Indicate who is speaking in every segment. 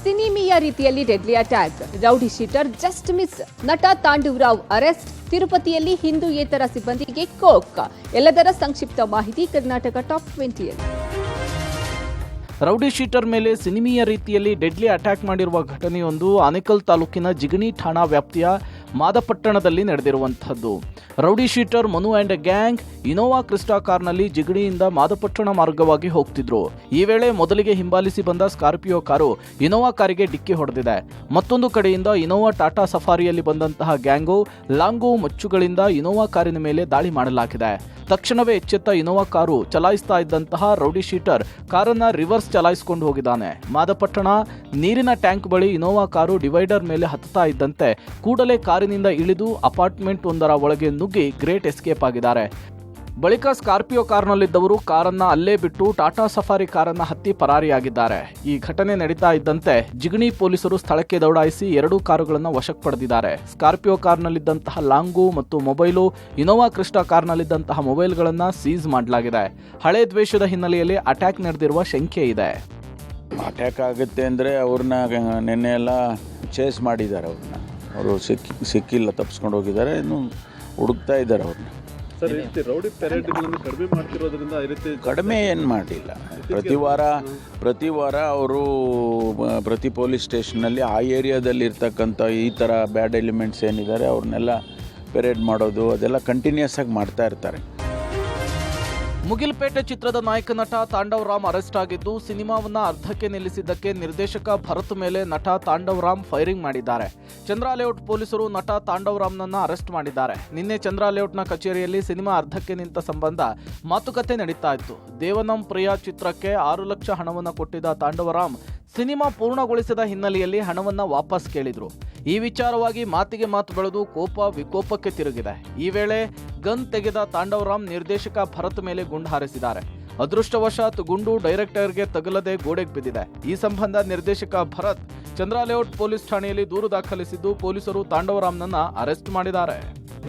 Speaker 1: ಸಿನಿಮೀಯ ರೀತಿಯಲ್ಲಿ deadly attack, rowdy sheeter just miss, ನಟ ತಾಂಡವರಾವ್ arrest, ತಿರುಪತಿಯಲ್ಲಿ ಹಿಂದೂಯೇತರ ಸಿಬ್ಬಂದಿಗೆ ಕೋಕ್. ಎಲ್ಲದರ ಸಂಕ್ಷಿಪ್ತ ಮಾಹಿತಿ ಕರ್ನಾಟಕ ಟಾಪ್ 20ಯಲ್ಲಿ.
Speaker 2: ರೌಡಿ ಶೀಟರ್ ಮೇಲೆ ಸಿನಿಮೀಯ ರೀತಿಯಲ್ಲಿ ಡೆಡ್ಲಿ ಅಟ್ಯಾಕ್ ಮಾಡಿರುವ ಘಟನೆಯೊಂದು ಆನೇಕಲ್ ತಾಲೂಕಿನ ಜಿಗಣಿ ಠಾಣಾ ವ್ಯಾಪ್ತಿಯ ಮಾದಪಟ್ಟಣದಲ್ಲಿ ನಡೆದಿರುವಂತಹದ್ದು. Rowdy sheeter Manu and gang Innova Crysta ಕಾರ್ನಲ್ಲಿ ಜಿಗಣಿಯಿಂದ ಮಾದಪಟ್ಟಣ ಮಾರ್ಗವಾಗಿ ಹೋಗ್ತಿದ್ರು. ಈ ವೇಳೆ ಮೊದಲಿಗೆ ಹಿಂಬಾಲಿಸಿ ಬಂದ ಸ್ಕಾರ್ಪಿಯೋ ಕಾರು ಇನೋವಾ ಕಾರಿಗೆ ಡಿಕ್ಕಿ ಹೊಡೆದಿದೆ. ಮತ್ತೊಂದು ಕಡೆಯಿಂದ ಇನೋವಾ ಟಾಟಾ ಸಫಾರಿಯಲ್ಲಿ ಬಂದಂತಹ ಗ್ಯಾಂಗು ಲಾಂಗು ಮಚ್ಚುಗಳಿಂದ ಇನೋವಾ ಕಾರಿನ ಮೇಲೆ ದಾಳಿ ಮಾಡಲಾಗಿದೆ. ತಕ್ಷಣವೇ ಎಚ್ಚೆತ್ತ ಇನೋವಾ ಕಾರು ಚಲಾಯಿಸ್ತಾ ಇದ್ದಂತಹ ರೌಡಿ ಶೀಟರ್ ಕಾರನ್ನ ರಿವರ್ಸ್ ಚಲಾಯಿಸಿಕೊಂಡು ಹೋಗಿದ್ದಾನೆ. ಮಾದಪಟ್ಟಣ ನೀರಿನ ಟ್ಯಾಂಕ್ ಬಳಿ ಇನೋವಾ ಕಾರು ಡಿವೈಡರ್ ಮೇಲೆ ಹತ್ತುತ್ತಾ ಇದ್ದಂತೆ ಕೂಡಲೇ ಕಾರಿನಿಂದ ಇಳಿದು ಅಪಾರ್ಟ್ಮೆಂಟ್ ಒಂದರ ಒಳಗೆ ನುಗ್ಗಿ ಗ್ರೇಟ್ ಎಸ್ಕೇಪ್ ಆಗಿದ್ದಾರೆ. ಬಳಿಕ ಸ್ಕಾರ್ಪಿಯೋ ಕಾರ್ನಲ್ಲಿದ್ದವರು ಕಾರನ್ನ ಅಲ್ಲೇ ಬಿಟ್ಟು ಟಾಟಾ ಸಫಾರಿ ಕಾರನ್ನ ಹತ್ತಿ ಪರಾರಿಯಾಗಿದ್ದಾರೆ. ಈ ಘಟನೆ ನಡೀತಾ ಇದ್ದಂತೆ ಜಿಗಣಿ ಪೊಲೀಸರು ಸ್ಥಳಕ್ಕೆ ದೌಡಾಯಿಸಿ 2 ಕಾರುಗಳನ್ನು ವಶಕ್ಕೆ ಪಡೆದಿದ್ದಾರೆ. ಸ್ಕಾರ್ಪಿಯೋ ಕಾರ್ನಲ್ಲಿದ್ದಂತಹ ಲಾಂಗು ಮತ್ತು ಮೊಬೈಲು, ಇನೋವಾ ಕ್ರಿಸ್ಟಾ ಕಾರ್ನಲ್ಲಿದ್ದಂತಹ ಮೊಬೈಲ್ಗಳನ್ನು ಸೀಸ್ ಮಾಡಲಾಗಿದೆ. ಹಳೆ ದ್ವೇಷದ ಹಿನ್ನೆಲೆಯಲ್ಲಿ ಅಟ್ಯಾಕ್ ನಡೆದಿರುವ ಶಂಕೆ ಇದೆ.
Speaker 3: ಅಟ್ಯಾಕ್ ಆಗುತ್ತೆ ಅಂದರೆ ಅವ್ರನ್ನ ನಿನ್ನೆ ಎಲ್ಲ ಚೇಸ್ ಮಾಡಿದ್ದಾರೆ. ಅವರು ಸಿಕ್ಕಿಲ್ಲ, ತಪ್ಪಿಸ್ಕೊಂಡು ಹೋಗಿದ್ದಾರೆ. ಇನ್ನು ಹುಡುಕ್ತಾ ಇದ್ದಾರೆ ಅವ್ರನ್ನ.
Speaker 4: ಸರ್, ಈ ರೀತಿ ರೌಡಿ ಪೆರೇಡ್ಗಳನ್ನು ಕಡಿಮೆ ಮಾಡ್ತಿರೋದ್ರಿಂದ ಈ ರೀತಿ
Speaker 3: ಕಡಿಮೆ ಏನು ಮಾಡಿಲ್ಲ. ಪ್ರತಿ ವಾರ ಅವರು ಪ್ರತಿ ಪೊಲೀಸ್ ಸ್ಟೇಷನ್ನಲ್ಲಿ ಆ ಏರಿಯಾದಲ್ಲಿ ಇರ್ತಕ್ಕಂಥ ಈ ಥರ ಬ್ಯಾಡ್ ಎಲಿಮೆಂಟ್ಸ್ ಏನಿದ್ದಾರೆ ಅವ್ರನ್ನೆಲ್ಲ ಪೆರೇಡ್ ಮಾಡೋದು ಅದೆಲ್ಲ ಕಂಟಿನ್ಯೂಸ್ ಆಗಿ ಮಾಡ್ತಾ ಇರ್ತಾರೆ.
Speaker 2: ಮುಗಿಲ್ಪೇಟೆ ಚಿತ್ರದ ನಾಯಕ ನಟ ತಾಂಡವರಾಮ್ ಅರೆಸ್ಟ್ ಆಗಿದ್ದು, ಸಿನಿಮಾವನ್ನ ಅರ್ಧಕ್ಕೆ ನಿಲ್ಲಿಸಿದ್ದಕ್ಕೆ ನಿರ್ದೇಶಕ ಭರತ್ ಮೇಲೆ ನಟ ತಾಂಡವರಾಮ್ ಫೈರಿಂಗ್ ಮಾಡಿದ್ದಾರೆ. ಚಂದ್ರ ಲೇಔಟ್ ಪೊಲೀಸರು ನಟ ತಾಂಡವರಾಮ್ನನ್ನ ಅರೆಸ್ಟ್ ಮಾಡಿದ್ದಾರೆ. ನಿನ್ನೆ ಚಂದ್ರ ಲೇಔಟ್ನ ಕಚೇರಿಯಲ್ಲಿ ಸಿನಿಮಾ ಅರ್ಧಕ್ಕೆ ನಿಂತ ಸಂಬಂಧ ಮಾತುಕತೆ ನಡೀತಾ ಇತ್ತು. ದೇವನಂ ಪ್ರಿಯಾ ಚಿತ್ರಕ್ಕೆ 6 ಲಕ್ಷ ಹಣವನ್ನು ಕೊಟ್ಟಿದ್ದ ತಾಂಡವರಾಮ್ ಸಿನಿಮಾ ಪೂರ್ಣಗೊಳಿಸಿದ ಹಿನ್ನೆಲೆಯಲ್ಲಿ ಹಣವನ್ನ ವಾಪಸ್ ಕೇಳಿದ್ರು. ಈ ವಿಚಾರವಾಗಿ ಮಾತಿಗೆ ಮಾತು ಬೆಳೆದು ಕೋಪ ವಿಕೋಪಕ್ಕೆ ತಿರುಗಿದೆ. ಈ ವೇಳೆ ಗನ್ ತೆಗೆದ ತಾಂಡವರಾಮ್ ನಿರ್ದೇಶಕ ಭರತ್ ಮೇಲೆ ಗುಂಡು ಹಾರಿಸಿದ್ದಾರೆ. ಅದೃಷ್ಟವಶಾತ್ ಗುಂಡು ಡೈರೆಕ್ಟರ್ಗೆ ತಗುಲದೆ ಗೋಡೆಗೆ ಬಿದ್ದಿದೆ. ಈ ಸಂಬಂಧ ನಿರ್ದೇಶಕ ಭರತ್ ಚಂದ್ರ ಲೇಔಟ್ ಪೊಲೀಸ್ ಠಾಣೆಯಲ್ಲಿ ದೂರು ದಾಖಲಿಸಿದ್ದು, ಪೊಲೀಸರು ತಾಂಡವರಾಮ್ನನ್ನ ಅರೆಸ್ಟ್ ಮಾಡಿದ್ದಾರೆ.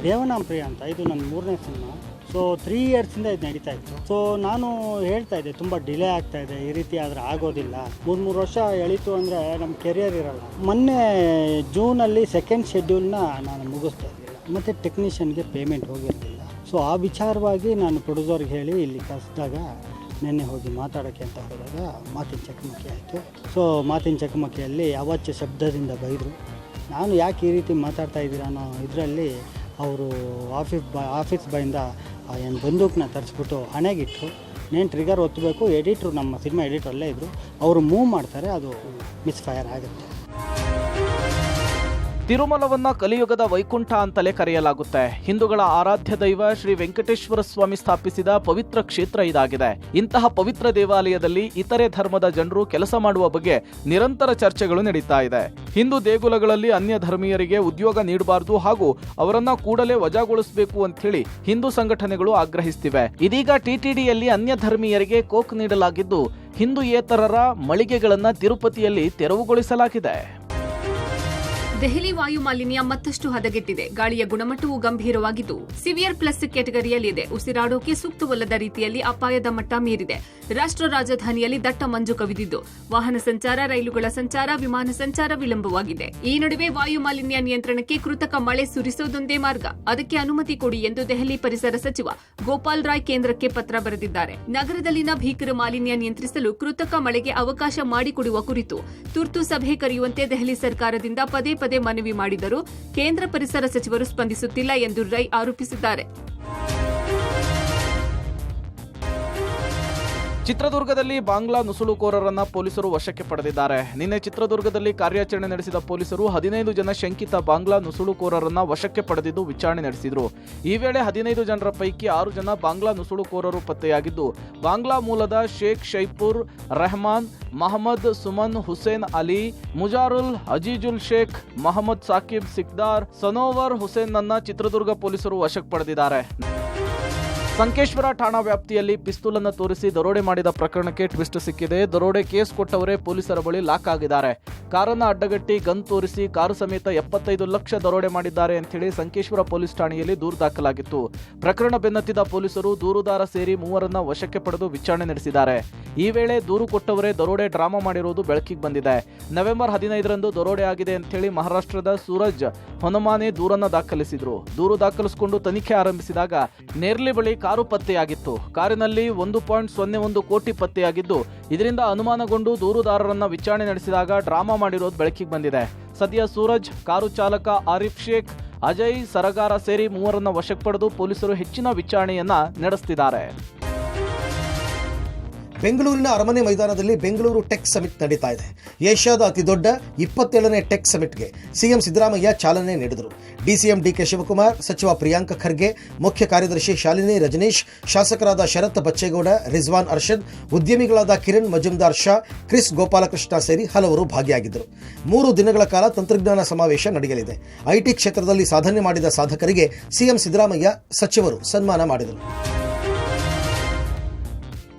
Speaker 5: ದೇವನಾಂ ಪ್ರಿಯ ಅಂತ, ಇದು ನನ್ನ 3ನೇ ಸಿನಿಮಾ. ಸೊ 3 ಇಯರ್ಸಿಂದ ಇದು ನಡೀತಾ ಇತ್ತು. ಸೊ ನಾನು ಹೇಳ್ತಾ ಇದ್ದೆ ತುಂಬ ಡಿಲೇ ಆಗ್ತಾ ಇದೆ, ಈ ರೀತಿ ಆದರೆ ಆಗೋದಿಲ್ಲ. 3 ವರ್ಷ ಎಳೀತು ಅಂದರೆ ನಮ್ಮ ಕೆರಿಯರ್ ಇರಲ್ಲ. ಮೊನ್ನೆ ಜೂನಲ್ಲಿ 2nd ಶೆಡ್ಯೂಲ್ನ ನಾನು ಮುಗಿಸ್ತಾ ಇರಲಿಲ್ಲ, ಮತ್ತು ಟೆಕ್ನಿಷಿಯನ್ಗೆ ಪೇಮೆಂಟ್ ಹೋಗಿರಲಿಲ್ಲ. ಸೊ ಆ ವಿಚಾರವಾಗಿ ನಾನು ಪ್ರೊಡ್ಯೂಸರ್ಗೆ ಹೇಳಿ ಇಲ್ಲಿ ಕರೆಸಿದಾಗ ನಿನ್ನೆ ಹೋಗಿ ಮಾತಾಡೋಕ್ಕೆ ಅಂತ ಹೋದಾಗ ಮಾತಿನ ಚಕಮಕಿ ಆಯಿತು. ಸೊ ಮಾತಿನ ಚಕಮಕಿಯಲ್ಲಿ ಅವಾಚ್ಯ ಶಬ್ದದಿಂದ ಬೈದರು. ನಾನು ಯಾಕೆ ಈ ರೀತಿ ಮಾತಾಡ್ತಾ ಇದ್ದೀರಾ ಅನ್ನೋ ಇದರಲ್ಲಿ ಅವರು ಆಫೀಸ್ ಬಾಯಿಂದ ಏನು ಬಂದೂಕನ್ನ ತರಿಸ್ಬಿಟ್ಟು ಹಣೆಗಿಟ್ಟರು. ನೇನು ಟ್ರಿಗರ್ ಒತ್ತಬೇಕು, ಎಡಿಟ್ರು ನಮ್ಮ ಸಿನಿಮಾ ಎಡಿಟ್ರ್ ಅಲ್ಲೇ ಇದ್ದರು, ಅವರು ಮೂವ್ ಮಾಡ್ತಾರೆ, ಅದು ಮಿಸ್ಫೈರ್ ಆಗುತ್ತೆ.
Speaker 2: ತಿರುಮಲವನ್ನ ಕಲಿಯುಗದ ವೈಕುಂಠ ಅಂತಲೇ ಕರೆಯಲಾಗುತ್ತೆ. ಹಿಂದೂಗಳ ಆರಾಧ್ಯ ದೈವ ಶ್ರೀ ವೆಂಕಟೇಶ್ವರ ಸ್ವಾಮಿ ಸ್ಥಾಪಿಸಿದ ಪವಿತ್ರ ಕ್ಷೇತ್ರ ಇದಾಗಿದೆ. ಇಂತಹ ಪವಿತ್ರ ದೇವಾಲಯದಲ್ಲಿ ಇತರೆ ಧರ್ಮದ ಜನರು ಕೆಲಸ ಮಾಡುವ ಬಗ್ಗೆ ನಿರಂತರ ಚರ್ಚೆಗಳು ನಡೀತಾ ಇದೆ. ಹಿಂದೂ ದೇಗುಲಗಳಲ್ಲಿ ಅನ್ಯ ಧರ್ಮೀಯರಿಗೆ ಉದ್ಯೋಗ ನೀಡಬಾರದು ಹಾಗೂ ಅವರನ್ನ ಕೂಡಲೇ ವಜಾಗೊಳಿಸಬೇಕು ಅಂತ ಹೇಳಿ ಹಿಂದೂ ಸಂಘಟನೆಗಳು ಆಗ್ರಹಿಸುತ್ತಿವೆ. ಇದೀಗ ಟಿಟಿಡಿಯಲ್ಲಿ ಅನ್ಯ ಧರ್ಮೀಯರಿಗೆ ಕೋಕ್ ನೀಡಲಾಗಿದ್ದು, ಹಿಂದೂಯೇತರರ ಮಳಿಗೆಗಳನ್ನ ತಿರುಪತಿಯಲ್ಲಿ ತೆರವುಗೊಳಿಸಲಾಗಿದೆ.
Speaker 1: ದೆಹಲಿ ವಾಯು ಮಾಲಿನ್ಯ ಮತ್ತಷ್ಟು ಹದಗೆಟ್ಟಿದೆ. ಗಾಳಿಯ ಗುಣಮಟ್ಟವೂ ಗಂಭೀರವಾಗಿದ್ದು ಸಿವಿಯರ್ ಪ್ಲಸ್ ಕ್ಯಾಟಗರಿಯಲ್ಲಿದೆ. ಉಸಿರಾಡೋಕೆ ಸೂಕ್ತವಲ್ಲದ ರೀತಿಯಲ್ಲಿ ಅಪಾಯದ ಮಟ್ಟ ಮೀರಿದೆ. ರಾಷ್ಟ್ರ ರಾಜಧಾನಿಯಲ್ಲಿ ದಟ್ಟ ಮಂಜು ಕವಿದಿದ್ದು, ವಾಹನ ಸಂಚಾರ, ರೈಲುಗಳ ಸಂಚಾರ, ವಿಮಾನ ಸಂಚಾರ ವಿಳಂಬವಾಗಿದೆ. ಈ ನಡುವೆ ವಾಯು ಮಾಲಿನ್ಯ ನಿಯಂತ್ರಣಕ್ಕೆ ಕೃತಕ ಮಳೆ ಸುರಿಸೋದೊಂದೇ ಮಾರ್ಗ. ಅದಕ್ಕೆ ಅನುಮತಿ ಕೊಡಿ ಎಂದು ದೆಹಲಿ ಪರಿಸರ ಸಚಿವ ಗೋಪಾಲ್ ರಾಯ್ ಕೇಂದ್ರಕ್ಕೆ ಪತ್ರ ಬರೆದಿದ್ದಾರೆ. ನಗರದಲ್ಲಿನ ಭೀಕರ ಮಾಲಿನ್ಯ ನಿಯಂತ್ರಿಸಲು ಕೃತಕ ಮಳೆಗೆ ಅವಕಾಶ ಮಾಡಿಕೊಡುವ ಕುರಿತು ತುರ್ತು ಸಭೆ ಕರೆಯುವಂತೆ ದೆಹಲಿ ಸರ್ಕಾರದಿಂದ ಪದೇ ಪದೇ ಮನವಿ ಮಾಡಿದರೂ ಕೇಂದ್ರ ಪರಿಸರ ಸಚಿವರು ಸ್ಪಂದಿಸುತ್ತಿಲ್ಲ ಎಂದು ರೈ ಆರೋಪಿಸಿದ್ದಾರೆ.
Speaker 2: ಚಿತ್ರದುರ್ಗದಲ್ಲಿ ಬಾಂಗ್ಲಾ ನುಸುಳುಕೋರರನ್ನ ಪೊಲೀಸರು ವಶಕ್ಕೆ ಪಡೆದಿದ್ದಾರೆ. ನಿನ್ನೆ ಚಿತ್ರದುರ್ಗದಲ್ಲಿ ಕಾರ್ಯಾಚರಣೆ ನಡೆಸಿದ ಪೊಲೀಸರು 15 ಜನ ಶಂಕಿತ ಬಾಂಗ್ಲಾ ನುಸುಳುಕೋರರನ್ನ ವಶಕ್ಕೆ ಪಡೆದಿದ್ದು ವಿಚಾರಣೆ ನಡೆಸಿದರು. ಈ ವೇಳೆ 15 ಜನರ ಪೈಕಿ 6 ಜನ ಬಾಂಗ್ಲಾ ನುಸುಳುಕೋರರು ಪತ್ತೆಯಾಗಿದ್ದು, ಬಾಂಗ್ಲಾ ಮೂಲದ ಶೇಖ್ ಶೈಪುರ್ ರೆಹಮಾನ್, ಮಹಮ್ಮದ್ ಸುಮನ್ ಹುಸೇನ್ ಅಲಿ, ಮುಜಾರುಲ್ ಅಜೀಜುಲ್ ಶೇಖ್, ಮಹಮ್ಮದ್ ಸಾಕಿಬ್ ಸಿಕ್ದಾರ್, ಸನೋವರ್ ಹುಸೇನ್ ನನ್ನ ಚಿತ್ರದುರ್ಗ ಪೊಲೀಸರು ವಶಕ್ಕೆ ಪಡೆದಿದ್ದಾರೆ. ಸಂಕೇಶ್ವರ ಠಾಣಾ ವ್ಯಾಪ್ತಿಯಲ್ಲಿ ಪಿಸ್ತೂಲ್ ಅನ್ನು ತೋರಿಸಿ ದರೋಡೆ ಮಾಡಿದ ಪ್ರಕರಣಕ್ಕೆ ಟ್ವಿಸ್ಟ್ ಸಿಕ್ಕಿದೆ. ದರೋಡೆ ಕೇಸ್ ಕೊಟ್ಟವರೇ ಪೊಲೀಸರ ಬಳಿ ಲಾಕ್ ಆಗಿದ್ದಾರೆ. ಕಾರನ್ನು ಅಡ್ಡಗಟ್ಟಿ ಗನ್ ತೋರಿಸಿ ಕಾರು ಸಮೇತ 75 ಲಕ್ಷ ದರೋಡೆ ಮಾಡಿದ್ದಾರೆ ಅಂತೇಳಿ ಸಂಕೇಶ್ವರ ಪೊಲೀಸ್ ಠಾಣೆಯಲ್ಲಿ ದೂರು ದಾಖಲಾಗಿತ್ತು. ಪ್ರಕರಣ ಬೆನ್ನತ್ತಿದ ಪೊಲೀಸರು ದೂರುದಾರ ಸೇರಿ ಮೂವರನ್ನ ವಶಕ್ಕೆ ಪಡೆದು ವಿಚಾರಣೆ ನಡೆಸಿದ್ದಾರೆ. ಈ ವೇಳೆ ದೂರು ಕೊಟ್ಟವರೇ ದರೋಡೆ ಡ್ರಾಮಾ ಮಾಡಿರುವುದು ಬೆಳಕಿಗೆ ಬಂದಿದೆ. ನವೆಂಬರ್ 15ರಂದು ದರೋಡೆ ಆಗಿದೆ ಅಂತೇಳಿ ಮಹಾರಾಷ್ಟ್ರದ ಸೂರಜ್ ಹೊನಮಾನೆ ದೂರನ್ನ ದಾಖಲಿಸಿದ್ರು. ದೂರು ದಾಖಲಿಸಿಕೊಂಡು ತನಿಖೆ ಆರಂಭಿಸಿದಾಗ ನೇರ್ಲಿ ಬಳಿ ಕಾರು ಪತ್ತೆಯಾಗಿತ್ತು. ಕಾರಿನಲ್ಲಿ 1.01 ಕೋಟಿ ಪತ್ತೆಯಾಗಿದ್ದು, ಇದರಿಂದ ಅನುಮಾನಗೊಂಡು ದೂರುದಾರರನ್ನ ವಿಚಾರಣೆ ನಡೆಸಿದಾಗ ಡ್ರಾಮಾ ಮಾಡಿರೋದು ಬೆಳಕಿಗೆ ಬಂದಿದೆ. ಸದ್ಯ ಸೂರಜ್, ಕಾರು ಚಾಲಕ ಆರಿಫ್ ಶೇಖ್, ಅಜಯ್ ಸರಗಾರ ಸೇರಿ ಮೂವರನ್ನ ವಶಕ್ಕೆ ಪಡೆದು ಪೊಲೀಸರು ಹೆಚ್ಚಿನ ವಿಚಾರಣೆಯನ್ನ ನಡೆಸುತ್ತಿದ್ದಾರೆ.
Speaker 6: ಬೆಂಗಳೂರಿನ ಅರಮನೆ ಮೈದಾನದಲ್ಲಿ ಬೆಂಗಳೂರು ಟೆಕ್ ಸಮಿಟ್ ನಡೀತಾ ಇದೆ. ಏಷ್ಯಾದ ಅತಿದೊಡ್ಡ 27ನೇ ಟೆಕ್ ಸಮಿಟ್ಗೆ ಸಿಎಂ ಸಿದ್ದರಾಮಯ್ಯ ಚಾಲನೆ ನೀಡಿದರು. ಡಿಸಿಎಂ ಡಿಕೆ ಶಿವಕುಮಾರ್, ಸಚಿವ ಪ್ರಿಯಾಂಕ ಖರ್ಗೆ, ಮುಖ್ಯ ಕಾರ್ಯದರ್ಶಿ ಶಾಲಿನಿ ರಜನೀಶ್, ಶಾಸಕರಾದ ಶರತ್ ಬಚ್ಚೇಗೌಡ, ರಿಜ್ವಾನ್ ಅರ್ಷದ್, ಉದ್ಯಮಿಗಳಾದ ಕಿರಣ್ ಮಜುಮ್ದಾರ್ ಶಾ, ಕ್ರಿಸ್ ಗೋಪಾಲಕೃಷ್ಣ ಸೇರಿ ಹಲವರು ಭಾಗಿಯಾಗಿದ್ದರು. 3 ದಿನಗಳ ಕಾಲ ತಂತ್ರಜ್ಞಾನ ಸಮಾವೇಶ ನಡೆಯಲಿದೆ. ಐಟಿ ಕ್ಷೇತ್ರದಲ್ಲಿ ಸಾಧನೆ ಮಾಡಿದ ಸಾಧಕರಿಗೆ ಸಿಎಂ ಸಿದ್ದರಾಮಯ್ಯ ಸಚಿವರು ಸನ್ಮಾನ ಮಾಡಿದರು.